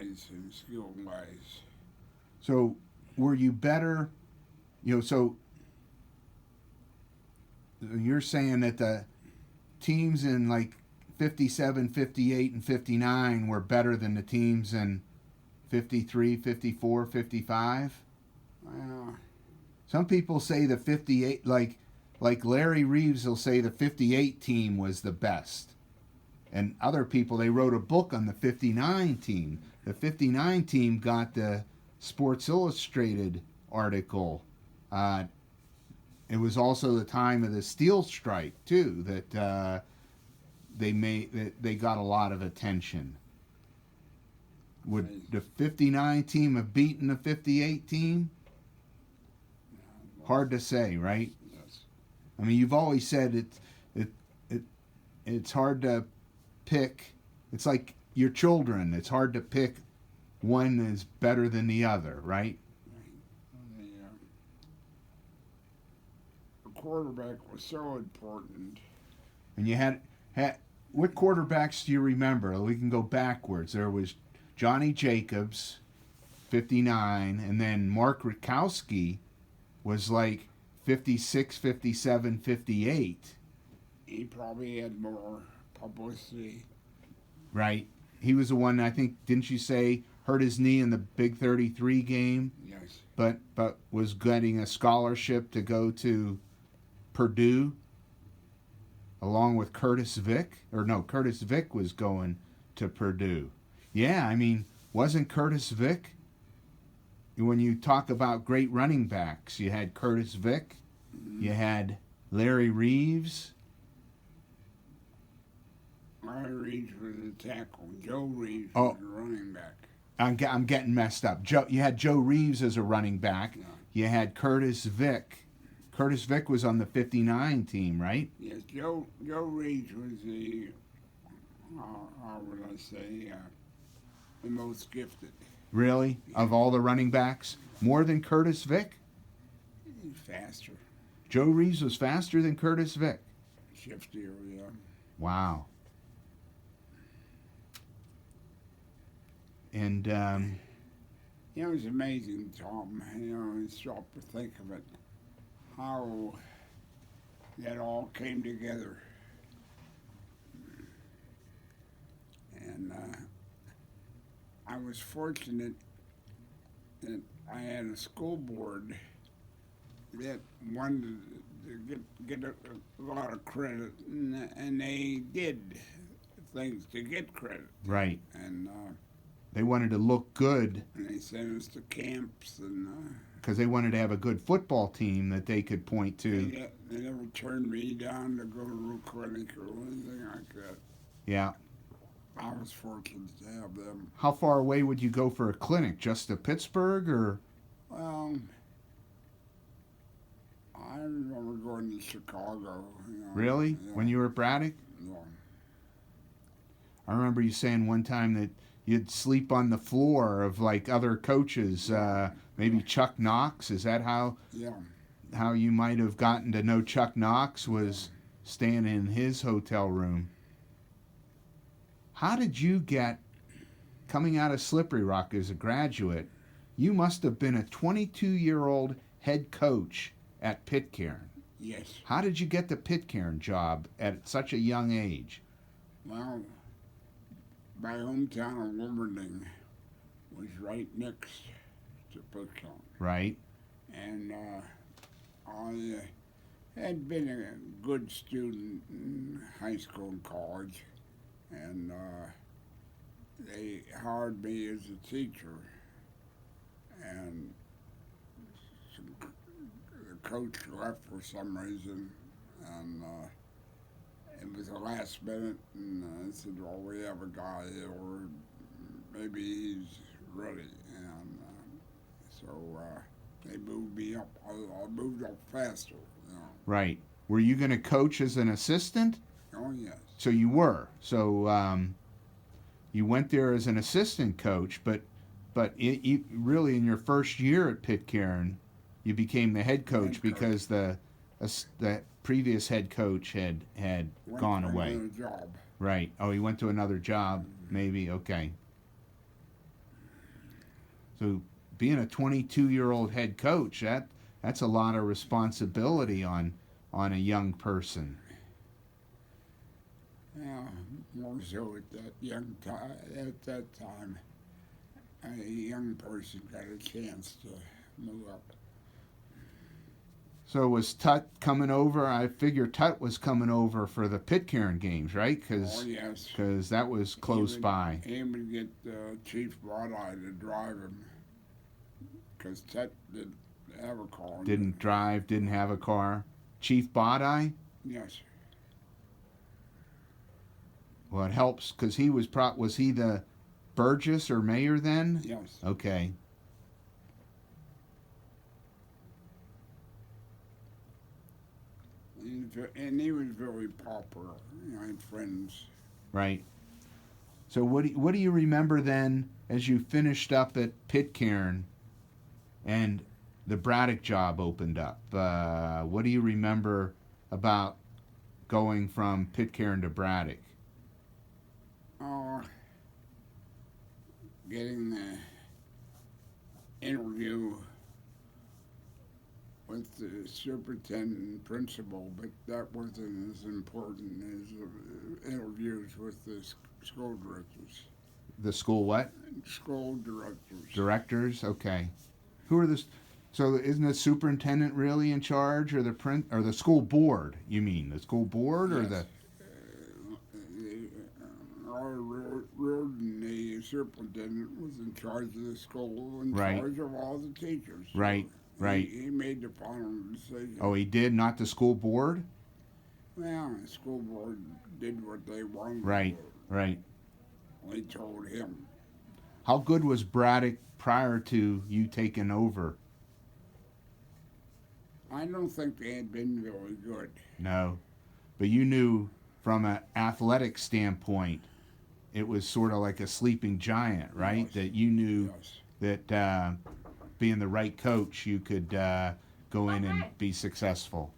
wise and skill wise. So were you better? So you're saying that the teams in like 57, 58, and 59 were better than the teams in 53, 54, 55? Well, Some people say the 58, like Larry Reeves will say the 58 team was the best. And other people, they wrote a book on the 59 team. The 59 team got the Sports Illustrated article. It was also the time of the steel strike too that they got a lot of attention. Would the 59 team have beaten the 58 team? Hard to say, right? yes. I mean, you've always said it's hard to pick. It's like your children. It's hard to pick one is better than the other, right? The quarterback was so important. And you had what quarterbacks do you remember? We can go backwards. There was Johnny Jacobs, 59, and then Mark Rukowski was like 56, 57, 58. He probably had more publicity. Right? He was the one, I think, didn't you say, hurt his knee in the Big 33 game, Yes. but was getting a scholarship to go to Purdue along with Curtis Vick? Or no, Curtis Vick was going to Purdue. Yeah, I mean, wasn't Curtis Vick? When you talk about great running backs, you had Curtis Vick, you had Larry Reeves. Larry Reeves was a tackle. Joe Reeves was a running back. I'm getting messed up. You had Joe Reeves as a running back. Yeah. You had Curtis Vick. Curtis Vick was on the 59 team, right? Yes, Joe Reeves was the, how would I say, the most gifted. Really? Of all the running backs? More than Curtis Vick? He's faster, Joe Reeves was faster than Curtis Vick. shiftier, yeah. Wow. And It's amazing, Tom. You stop to think of it, how that all came together. And I was fortunate that I had a school board that wanted to get a lot of credit, and they did things to get credit. right, And they wanted to look good they sent us to camps, and because they wanted to have a good football team that they could point to. they never turned me down to go to Root Clinic or anything like that. Yeah. I was fortunate to have them. How far away would you go for a clinic? Just to Pittsburgh or? Well, I remember going to Chicago. Really? Yeah. When you were at Braddock? Yeah. I remember you saying one time that you'd sleep on the floor of like other coaches, maybe Chuck Knox. Is that how you might have gotten to know Chuck Knox, was staying in his hotel room? How did you get, coming out of Slippery Rock as a graduate, you must have been a 22-year-old head coach at Pitcairn. Yes. How did you get the Pitcairn job at such a young age? Well, my hometown of Wilmerding was right next to Pitcairn. Right. And I had been a good student in high school and college, and they hired me as a teacher. And the coach left for some reason, and it was the last minute, and I said, well, we have a guy here, or maybe he's ready. And so they moved me up. I moved up faster. Right. Were you going to coach as an assistant? Oh, yes. So you were. So you went there as an assistant coach, but really in your first year at Pitcairn, you became the head coach because the previous head coach had gone away. Job. Right. Oh, he went to another job, maybe. Okay. So being a 22-year-old head coach, that's a lot of responsibility on a young person. Yeah, more so at that young time. At that time, a young person got a chance to move up. So was Tut coming over? I figure Tut was coming over for the Pitcairn games, right? Oh yes, Because that was close by. He would get Chief Wadeye to drive him, because Ted didn't have a car. Didn't drive, didn't have a car. Chief Bodeye? Yes. Well, it helps because he was was he the Burgess or mayor then? Yes. Okay. And he was very popular. You know, I had friends. Right. So what do you remember then as you finished up at Pitcairn and the Braddock job opened up? What do you remember about going from Pitcairn to Braddock? Oh, getting the interview with the superintendent and principal, but that wasn't as important as interviews with the school directors. The school what? School directors. Directors? Okay. Who are the... So isn't the superintendent really in charge, or the school board? You mean the school board, or Yes. the... Reardon, the superintendent, was in charge of the school, in Right. charge of all the teachers. Right. Right. He made the final decision. Oh, he did, not the school board? Well, the school board did what they wanted. Right. To do. Right. They told him. How good was Braddock prior to you taking over? I don't think they had been very good. No. But you knew from an athletic standpoint, it was sort of like a sleeping giant, right? Yes. That you knew Yes. that being the right coach, you could go in and be successful.